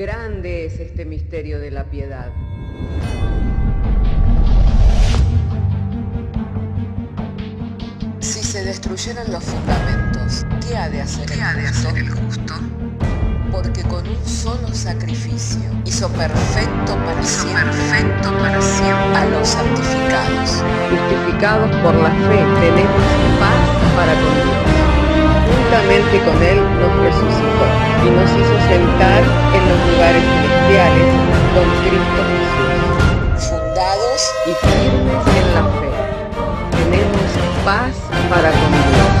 Grande es este misterio de la piedad. Si se destruyeran los fundamentos, ¿qué ha de hacer el justo? Porque con un solo sacrificio hizo perfecto para siempre a los santificados. Justificados por la fe, tenemos paz para con Dios. Juntamente con Él nos resucitó y nos hizo sentar en los lugares celestiales con Cristo Jesús. Fundados Y firmes en la fe, tenemos paz para con Dios.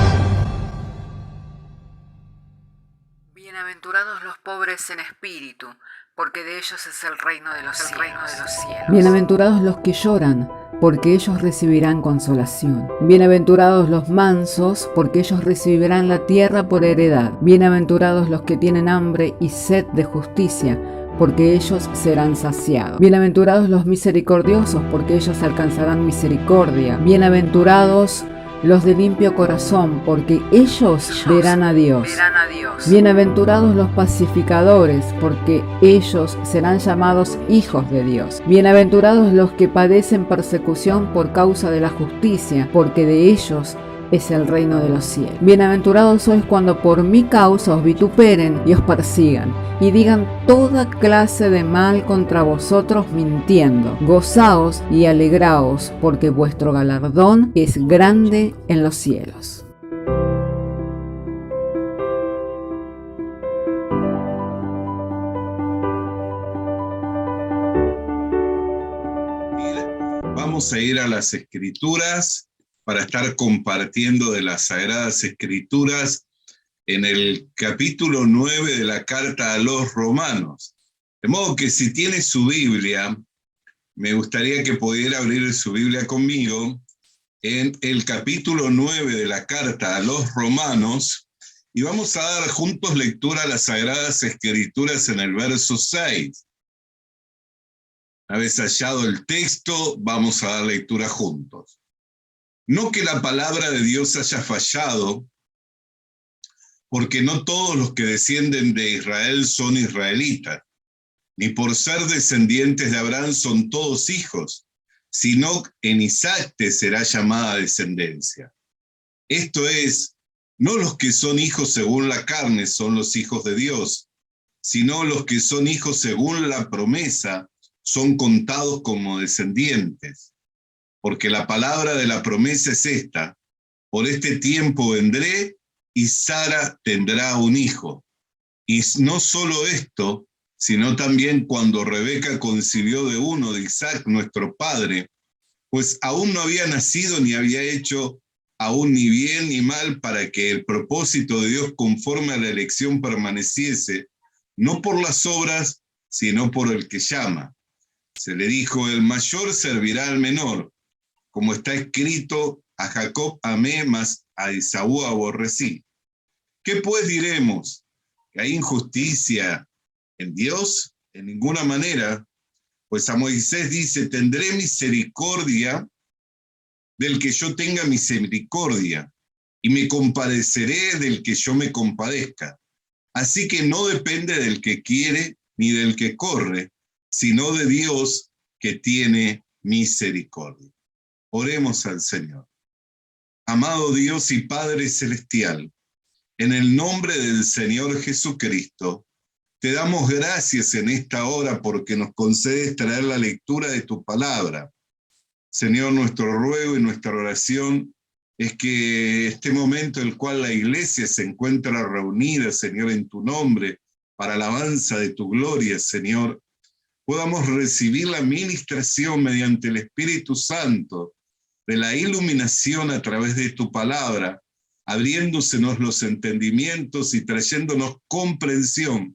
Bienaventurados los pobres en espíritu, porque de ellos es el reino de los cielos. Bienaventurados los que lloran, porque ellos recibirán consolación. Bienaventurados los mansos, porque ellos recibirán la tierra por heredad. Bienaventurados los que tienen hambre y sed de justicia, porque ellos serán saciados. Bienaventurados los misericordiosos, porque ellos alcanzarán misericordia. Bienaventurados los de limpio corazón, porque ellos verán a Dios. Bienaventurados los pacificadores, porque ellos serán llamados hijos de Dios. Bienaventurados los que padecen persecución por causa de la justicia, porque de ellos es el reino de los cielos. Bienaventurados sois cuando por mi causa os vituperen y os persigan, y digan toda clase de mal contra vosotros mintiendo. Gozaos y alegraos, porque vuestro galardón es grande en los cielos. Vamos a ir a las Escrituras para estar compartiendo de las Sagradas Escrituras en el capítulo 9 de la carta a los Romanos. De modo que si tiene su Biblia, me gustaría que pudiera abrir su Biblia conmigo en el capítulo 9 de la carta a los Romanos, y vamos a dar juntos lectura a las Sagradas Escrituras en el verso 6. Una vez hallado el texto, vamos a dar lectura juntos. No que la palabra de Dios haya fallado, porque no todos los que descienden de Israel son israelitas, ni por ser descendientes de Abraham son todos hijos, sino en Isaac te será llamada descendencia. Esto es, no los que son hijos según la carne son los hijos de Dios, sino los que son hijos según la promesa son contados como descendientes. Porque la palabra de la promesa es esta: por este tiempo vendré y Sara tendrá un hijo. Y no solo esto, sino también cuando Rebeca concibió de uno de Isaac, nuestro padre, pues aún no había nacido ni había hecho aún ni bien ni mal, para que el propósito de Dios conforme a la elección permaneciese, no por las obras, sino por el que llama. Se le dijo: el mayor servirá al menor. Como está escrito, a Jacob amé, mas a Esaú aborrecí. ¿Qué pues diremos? ¿Que hay injusticia en Dios? En ninguna manera. Pues a Moisés dice: tendré misericordia del que yo tenga misericordia, y me compadeceré del que yo me compadezca. Así que no depende del que quiere ni del que corre, sino de Dios que tiene misericordia. Oremos al Señor. Amado Dios y Padre Celestial, en el nombre del Señor Jesucristo, te damos gracias en esta hora porque nos concedes traer la lectura de tu palabra. Señor, nuestro ruego y nuestra oración es que este momento en el cual la iglesia se encuentra reunida, Señor, en tu nombre, para alabanza de tu gloria, Señor, podamos recibir la ministración mediante el Espíritu Santo de la iluminación a través de tu palabra, abriéndosenos los entendimientos y trayéndonos comprensión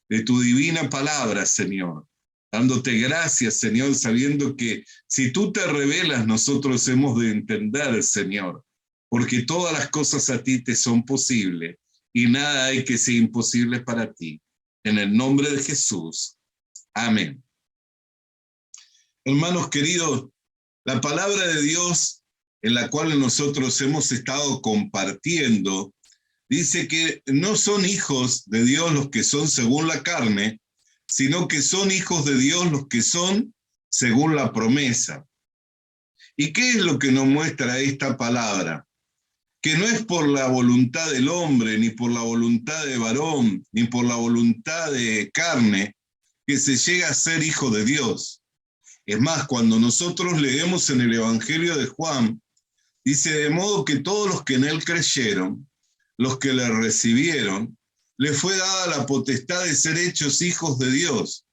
de tu divina palabra, Señor. Dándote gracias, Señor, sabiendo que si tú te revelas, nosotros hemos de entender, Señor, porque todas las cosas a ti te son posibles y nada hay que sea imposible para ti. En el nombre de Jesús. Amén. Hermanos queridos, la palabra de Dios en la cual nosotros hemos estado compartiendo dice que no son hijos de Dios los que son según la carne, sino que son hijos de Dios los que son según la promesa. ¿Y qué es lo que nos muestra esta palabra? Que no es por la voluntad del hombre, ni por la voluntad de varón, ni por la voluntad de carne, que se llega a ser hijo de Dios. Es más, cuando nosotros leemos en el Evangelio de Juan, dice, de modo que todos los que en él creyeron, los que le recibieron, le fue dada la potestad de ser hechos hijos de Dios.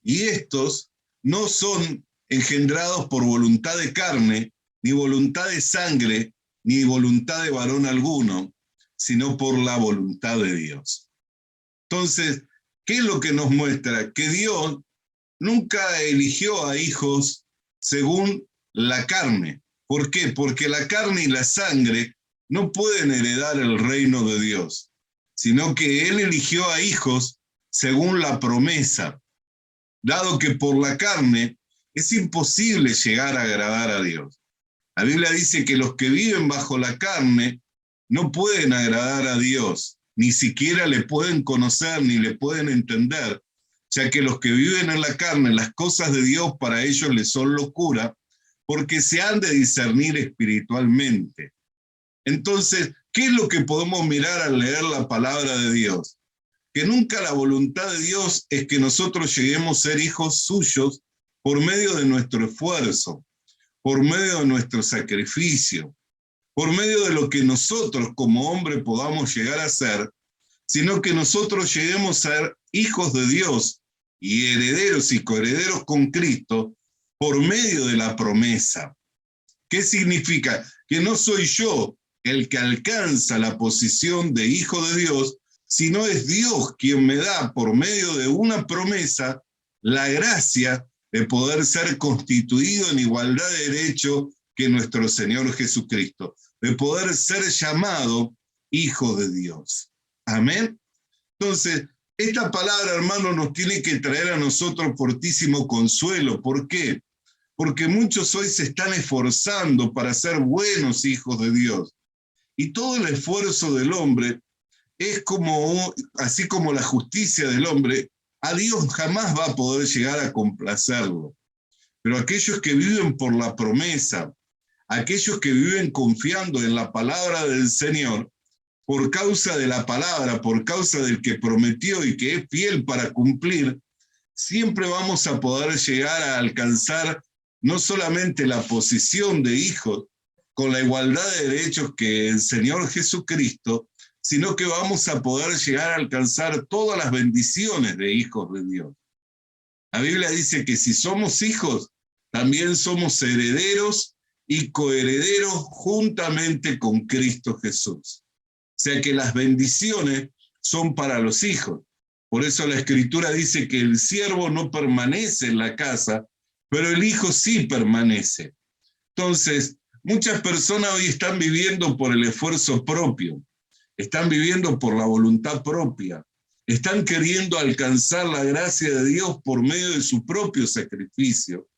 Y estos no son engendrados por voluntad de carne, ni voluntad de sangre, ni voluntad de varón alguno, sino por la voluntad de Dios. Entonces, ¿qué es lo que nos muestra? Que Dios nunca eligió a hijos según la carne. ¿Por qué? Porque la carne y la sangre no pueden heredar el reino de Dios, sino que Él eligió a hijos según la promesa, dado que por la carne es imposible llegar a agradar a Dios. La Biblia dice que los que viven bajo la carne no pueden agradar a Dios, ni siquiera le pueden conocer, ni le pueden entender, ya que los que viven en la carne, las cosas de Dios para ellos les son locura, porque se han de discernir espiritualmente. Entonces, ¿qué es lo que podemos mirar al leer la palabra de Dios? Que nunca la voluntad de Dios es que nosotros lleguemos a ser hijos suyos por medio de nuestro esfuerzo, por medio de nuestro sacrificio, por medio de lo que nosotros como hombre podamos llegar a ser, sino que nosotros lleguemos a ser hijos de Dios y herederos y coherederos con Cristo por medio de la promesa. ¿Qué significa? Que no soy yo el que alcanza la posición de hijo de Dios, sino es Dios quien me da por medio de una promesa la gracia de poder ser constituido en igualdad de derecho que nuestro Señor Jesucristo, de poder ser llamado hijo de Dios. Amén. Entonces, esta palabra, hermano, nos tiene que traer a nosotros fortísimo consuelo. ¿Por qué? Porque muchos hoy se están esforzando para ser buenos hijos de Dios. Y todo el esfuerzo del hombre es como, así como la justicia del hombre, a Dios jamás va a poder llegar a complacerlo. Pero aquellos que viven por la promesa, aquellos que viven confiando en la palabra del Señor, por causa de la palabra, por causa del que prometió y que es fiel para cumplir, siempre vamos a poder llegar a alcanzar no solamente la posición de hijos, con la igualdad de derechos que el Señor Jesucristo, sino que vamos a poder llegar a alcanzar todas las bendiciones de hijos de Dios. La Biblia dice que si somos hijos, también somos herederos y coherederos juntamente con Cristo Jesús. O sea que las bendiciones son para los hijos. Por eso la Escritura dice que el siervo no permanece en la casa, pero el hijo sí permanece. Entonces, muchas personas hoy están viviendo por el esfuerzo propio, están viviendo por la voluntad propia, están queriendo alcanzar la gracia de Dios por medio de su propio sacrificio,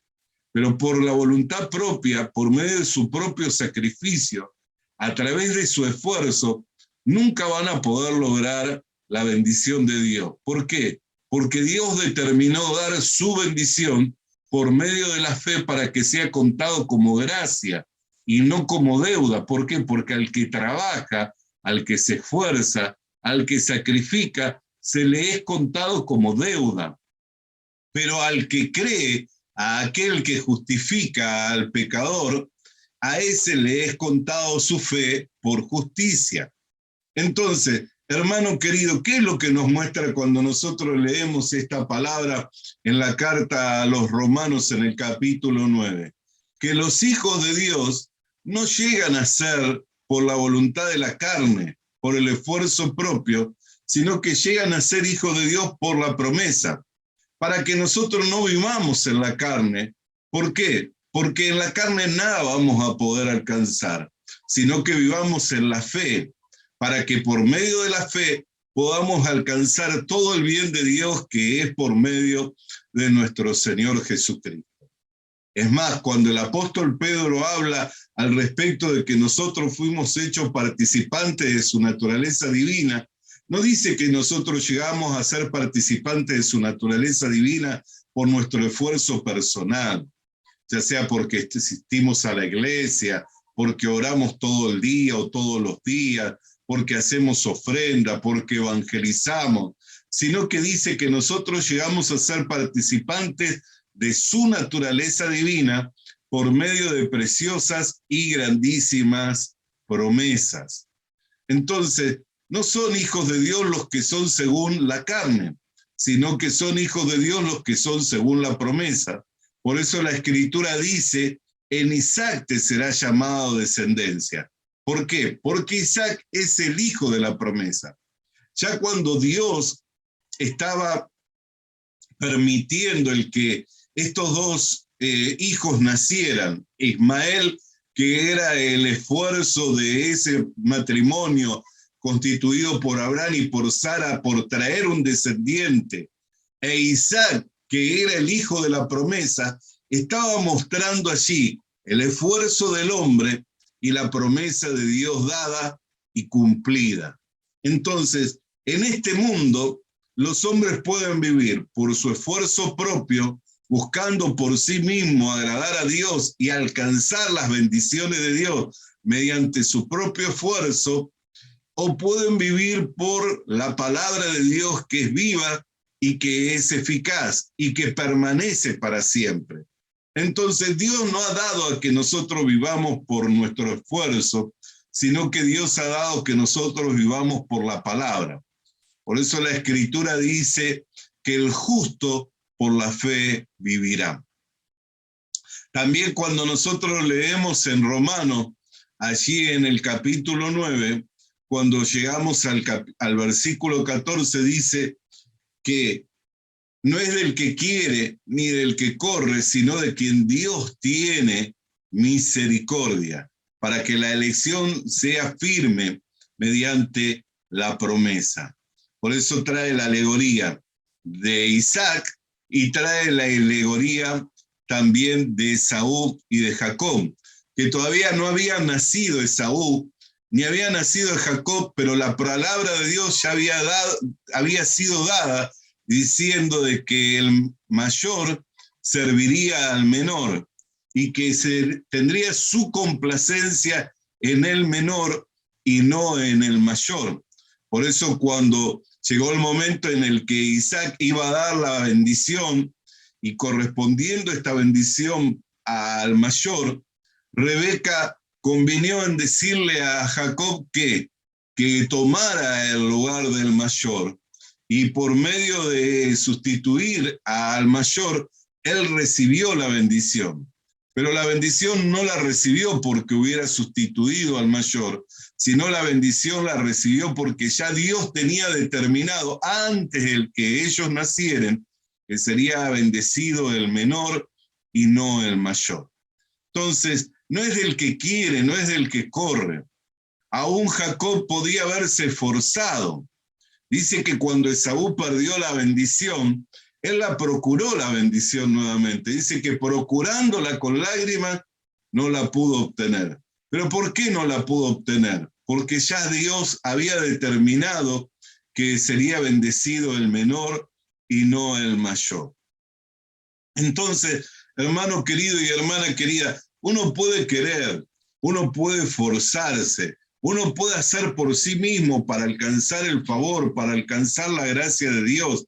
pero por la voluntad propia, por medio de su propio sacrificio, a través de su esfuerzo, nunca van a poder lograr la bendición de Dios. ¿Por qué? Porque Dios determinó dar su bendición por medio de la fe para que sea contado como gracia y no como deuda. ¿Por qué? Porque al que trabaja, al que se esfuerza, al que sacrifica, se le es contado como deuda. Pero al que cree, a aquel que justifica al pecador, a ese le es contado su fe por justicia. Entonces, hermano querido, ¿qué es lo que nos muestra cuando nosotros leemos esta palabra en la carta a los Romanos en el capítulo 9? Que los hijos de Dios no llegan a ser por la voluntad de la carne, por el esfuerzo propio, sino que llegan a ser hijos de Dios por la promesa, para que nosotros no vivamos en la carne. ¿Por qué? Porque en la carne nada vamos a poder alcanzar, sino que vivamos en la fe, para que por medio de la fe podamos alcanzar todo el bien de Dios que es por medio de nuestro Señor Jesucristo. Es más, cuando el apóstol Pedro habla al respecto de que nosotros fuimos hechos participantes de su naturaleza divina, No dice que nosotros llegamos a ser participantes de su naturaleza divina por nuestro esfuerzo personal, ya sea porque asistimos a la iglesia, porque oramos todo el día o todos los días, porque hacemos ofrenda, porque evangelizamos, sino que dice que nosotros llegamos a ser participantes de su naturaleza divina por medio de preciosas y grandísimas promesas. Entonces, no son hijos de Dios los que son según la carne, sino que son hijos de Dios los que son según la promesa. Por eso la Escritura dice, en Isaac te será llamado descendencia. ¿Por qué? Porque Isaac es el hijo de la promesa. Ya cuando Dios estaba permitiendo el que estos dos hijos nacieran, Ismael, que era el esfuerzo de ese matrimonio constituido por Abraham y por Sara por traer un descendiente, e Isaac, que era el hijo de la promesa, estaba mostrando allí el esfuerzo del hombre y la promesa de Dios dada y cumplida. Entonces, en este mundo, los hombres pueden vivir por su esfuerzo propio, buscando por sí mismo agradar a Dios y alcanzar las bendiciones de Dios mediante su propio esfuerzo, o pueden vivir por la palabra de Dios que es viva y que es eficaz y que permanece para siempre. Entonces Dios no ha dado a que nosotros vivamos por nuestro esfuerzo, sino que Dios ha dado que nosotros vivamos por la palabra. Por eso la Escritura dice que el justo por la fe vivirá. También cuando nosotros leemos en Romanos, allí en el capítulo 9, cuando llegamos al versículo 14, dice que no es del que quiere ni del que corre, sino de quien Dios tiene misericordia, para que la elección sea firme mediante la promesa. Por eso trae la alegoría de Isaac y trae la alegoría también de Esaú y de Jacob, que todavía no había nacido Esaú, ni había nacido Jacob, pero la palabra de Dios ya había sido dada, diciendo de que el mayor serviría al menor y que tendría su complacencia en el menor y no en el mayor. Por eso cuando llegó el momento en el que Isaac iba a dar la bendición y correspondiendo esta bendición al mayor, Rebeca convino en decirle a Jacob que tomara el lugar del mayor y por medio de sustituir al mayor, él recibió la bendición. Pero la bendición no la recibió porque hubiera sustituido al mayor, sino la bendición la recibió porque ya Dios tenía determinado antes el que ellos nacieran que sería bendecido el menor y no el mayor. Entonces, no es del que quiere, no es del que corre. Aún Jacob podía haberse esforzado. Dice que cuando Esaú perdió la bendición, él la procuró la bendición nuevamente. Dice que procurándola con lágrimas, no la pudo obtener. ¿Pero por qué no la pudo obtener? Porque ya Dios había determinado que sería bendecido el menor y no el mayor. Entonces, hermano querido y hermana querida, uno puede querer, uno puede forzarse, uno puede hacer por sí mismo para alcanzar el favor, para alcanzar la gracia de Dios,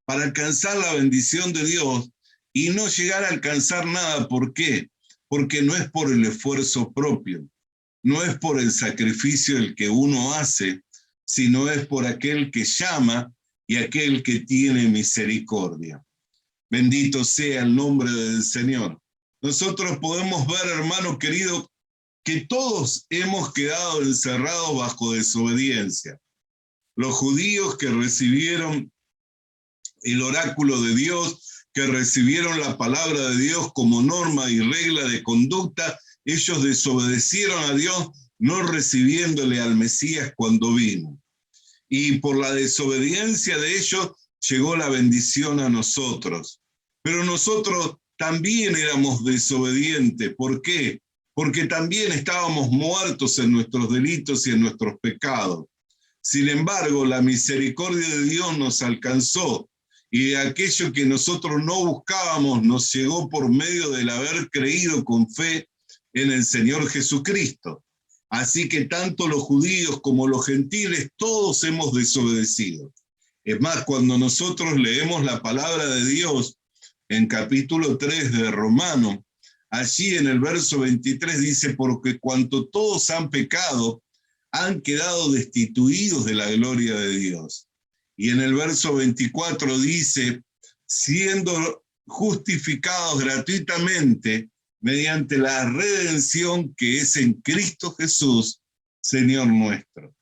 para alcanzar la bendición de Dios y no llegar a alcanzar nada. ¿Por qué? Porque no es por el esfuerzo propio, no es por el sacrificio el que uno hace, sino es por aquel que llama y aquel que tiene misericordia. Bendito sea el nombre del Señor. Nosotros podemos ver, hermano querido, que todos hemos quedado encerrados bajo desobediencia. Los judíos que recibieron el oráculo de Dios, que recibieron la palabra de Dios como norma y regla de conducta, ellos desobedecieron a Dios, no recibiéndole al Mesías cuando vino. Y por la desobediencia de ellos llegó la bendición a nosotros. Pero nosotros también éramos desobedientes. ¿Por qué? Porque también estábamos muertos en nuestros delitos y en nuestros pecados. Sin embargo, la misericordia de Dios nos alcanzó y aquello que nosotros no buscábamos nos llegó por medio del haber creído con fe en el Señor Jesucristo. Así que tanto los judíos como los gentiles, todos hemos desobedecido. Es más, cuando nosotros leemos la palabra de Dios en capítulo 3 de Romanos, allí en el verso 23 dice, porque cuanto todos han pecado, han quedado destituidos de la gloria de Dios. Y en el verso 24 dice, siendo justificados gratuitamente mediante la redención que es en Cristo Jesús, Señor nuestro.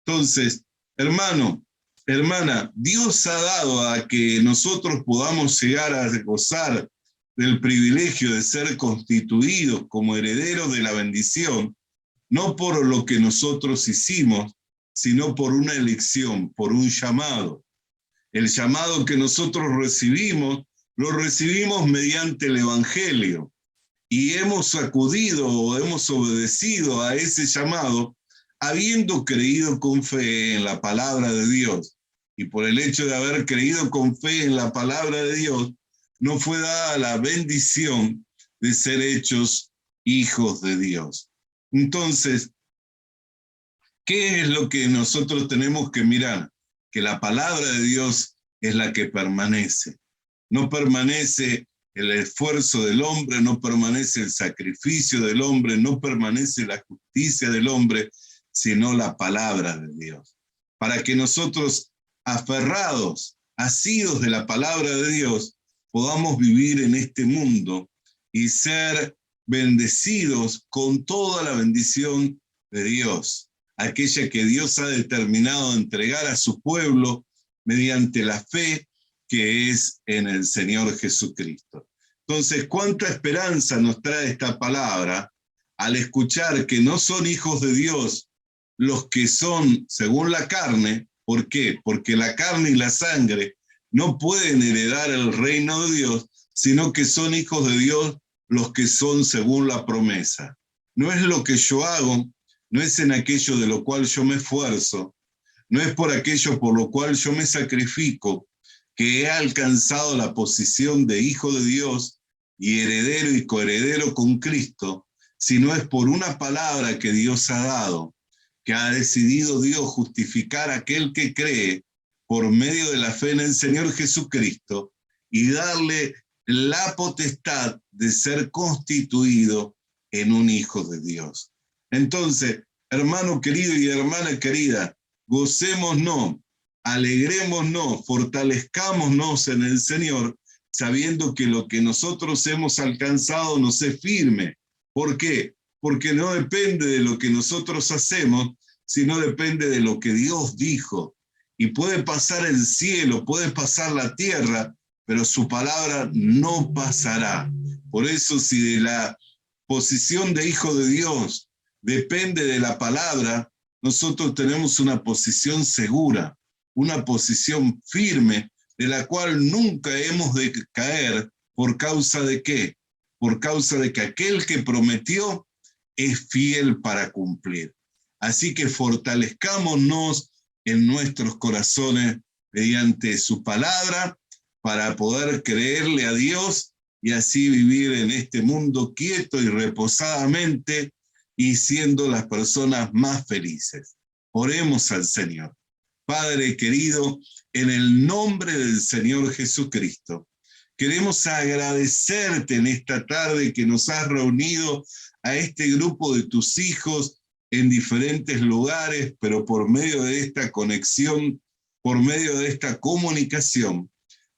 Entonces, hermano, hermana, Dios ha dado a que nosotros podamos llegar a gozar del privilegio de ser constituidos como herederos de la bendición, no por lo que nosotros hicimos, sino por una elección, por un llamado. El llamado que nosotros recibimos, lo recibimos mediante el Evangelio, y hemos acudido o hemos obedecido a ese llamado, habiendo creído con fe en la palabra de Dios. Y por el hecho de haber creído con fe en la palabra de Dios, nos fue dada la bendición de ser hechos hijos de Dios. Entonces, ¿qué es lo que nosotros tenemos que mirar? Que la palabra de Dios es la que permanece. No permanece el esfuerzo del hombre, no permanece el sacrificio del hombre, no permanece la justicia del hombre, sino la palabra de Dios. Para que nosotros, aferrados, asidos de la palabra de Dios, podamos vivir en este mundo y ser bendecidos con toda la bendición de Dios, aquella que Dios ha determinado entregar a su pueblo mediante la fe que es en el Señor Jesucristo. Entonces, ¿cuánta esperanza nos trae esta palabra al escuchar que no son hijos de Dios los que son según la carne? ¿Por qué? Porque la carne y la sangre no pueden heredar el reino de Dios, sino que son hijos de Dios los que son según la promesa. No es lo que yo hago, no es en aquello de lo cual yo me esfuerzo, no es por aquello por lo cual yo me sacrifico, que he alcanzado la posición de hijo de Dios y heredero y coheredero con Cristo, sino es por una palabra que Dios ha dado, que ha decidido Dios justificar a aquel que cree por medio de la fe en el Señor Jesucristo y darle la potestad de ser constituido en un hijo de Dios. Entonces, hermano querido y hermana querida, gocémonos, alegrémonos, fortalezcámonos en el Señor, sabiendo que lo que nosotros hemos alcanzado nos es firme. ¿Por qué? Porque no depende de lo que nosotros hacemos, sino depende de lo que Dios dijo. Y puede pasar el cielo, puede pasar la tierra, pero su palabra no pasará. Por eso, si de la posición de hijo de Dios depende de la palabra, nosotros tenemos una posición segura, una posición firme, de la cual nunca hemos de caer. ¿Por causa de qué? Por causa de que aquel que prometió es fiel para cumplir. Así que fortalezcámonos en nuestros corazones mediante su palabra para poder creerle a Dios y así vivir en este mundo quieto y reposadamente y siendo las personas más felices. Oremos al Señor. Padre querido, en el nombre del Señor Jesucristo, queremos agradecerte en esta tarde que nos has reunido a este grupo de tus hijos en diferentes lugares, pero por medio de esta conexión, por medio de esta comunicación,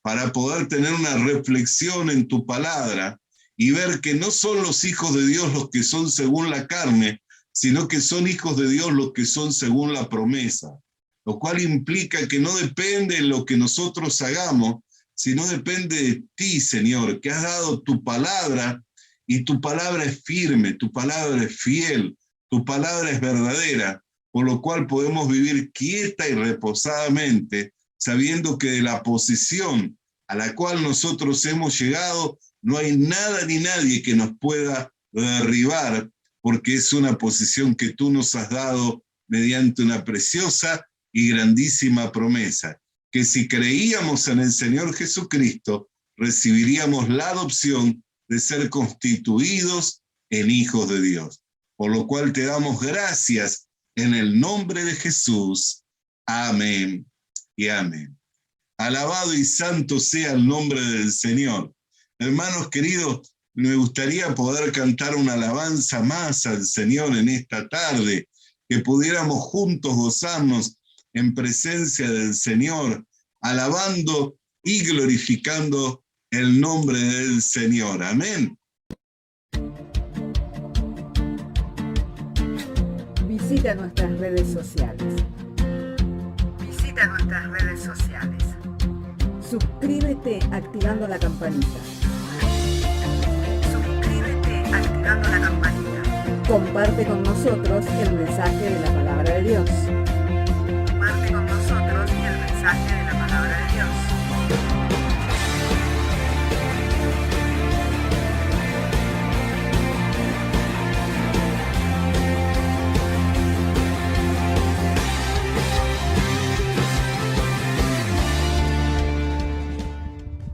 para poder tener una reflexión en tu palabra y ver que no son los hijos de Dios los que son según la carne, sino que son hijos de Dios los que son según la promesa. Lo cual implica que no depende de lo que nosotros hagamos, sino depende de ti, Señor, que has dado tu palabra, y tu palabra es firme, tu palabra es fiel, tu palabra es verdadera, por lo cual podemos vivir quieta y reposadamente, sabiendo que de la posición a la cual nosotros hemos llegado, no hay nada ni nadie que nos pueda derribar, porque es una posición que tú nos has dado mediante una preciosa y grandísima promesa, que si creíamos en el Señor Jesucristo, recibiríamos la adopción de ser constituidos en hijos de Dios. Por lo cual te damos gracias en el nombre de Jesús. Amén y amén. Alabado y santo sea el nombre del Señor. Hermanos queridos, me gustaría poder cantar una alabanza más al Señor en esta tarde, que pudiéramos juntos gozarnos en presencia del Señor, alabando y glorificando el nombre del Señor. Amén. Visita nuestras redes sociales. Visita nuestras redes sociales. Suscríbete activando la campanita. Suscríbete activando la campanita. Comparte con nosotros el mensaje de la palabra de Dios. Comparte con nosotros el mensaje de la palabra de Dios.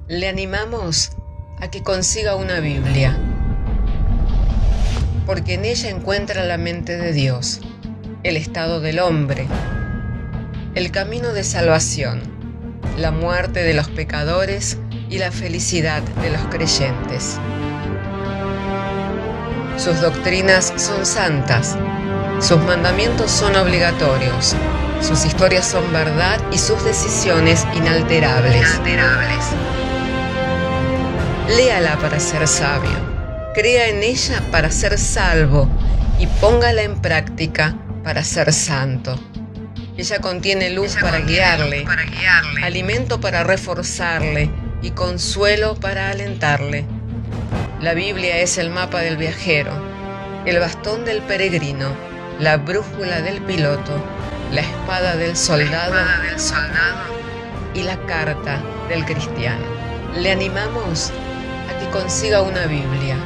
Le animamos a que consiga una Biblia, porque en ella encuentra la mente de Dios, el estado del hombre, el camino de salvación, la muerte de los pecadores y la felicidad de los creyentes. Sus doctrinas son santas, sus mandamientos son obligatorios, sus historias son verdad y sus decisiones inalterables. Léala para ser sabio, crea en ella para ser salvo y póngala en práctica para ser santo. Ella contiene luz para guiarle, alimento para reforzarle y consuelo para alentarle. La Biblia es el mapa del viajero, el bastón del peregrino, la brújula del piloto, la espada del soldado y la carta del cristiano. Le animamos a que consiga una Biblia,